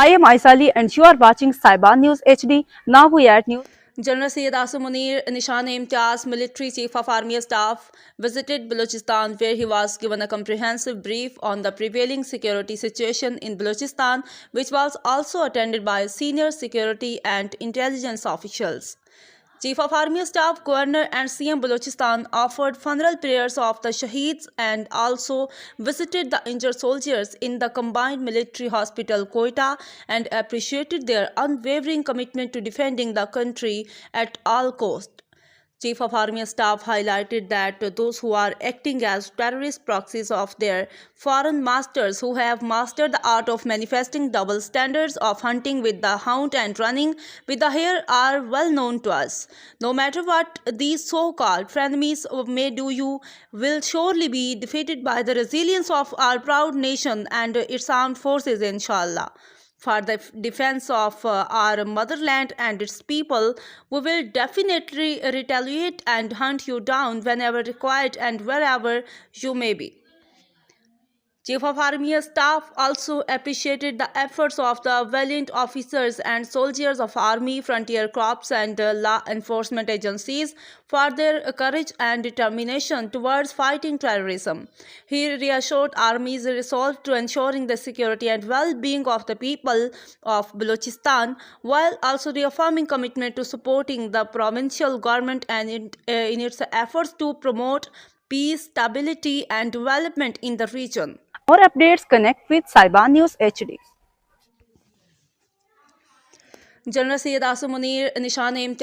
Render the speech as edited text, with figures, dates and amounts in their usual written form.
I am Aisali and you are watching Sayeban News HD. Now we add news. Gen.Syed Asim Munir NI, Military Chief of Army Staff, visited Balochistan where he was given a comprehensive brief on the prevailing security situation in Balochistan, which was also attended by senior security and intelligence officials. Chief of Army Staff, Governor and CM Balochistan offered funeral prayers of the Shaheeds and also visited the injured soldiers in the Combined Military Hospital, Quetta, and appreciated their unwavering commitment to defending the country at all costs. Chief of Army Staff highlighted that those who are acting as terrorist proxies of their foreign masters who have mastered the art of manifesting double standards of hunting with the hound and running with the hare are well known to us. No matter what these so-called frenemies may do, you will surely be defeated by the resilience of our proud nation and its armed forces, inshallah. For the defense of our motherland and its people, we will definitely retaliate and hunt you down whenever required and wherever you may be. Chief of Army Staff also appreciated the efforts of the valiant officers and soldiers of Army, Frontier Corps and law enforcement agencies for their courage and determination towards fighting terrorism. He reassured Army's resolve to ensuring the security and well-being of the people of Balochistan, while also reaffirming commitment to supporting the provincial government and in its efforts to promote peace, stability and development in the region. More updates, connect with Sayeban News HD. Gen.Syed Asim Munir NI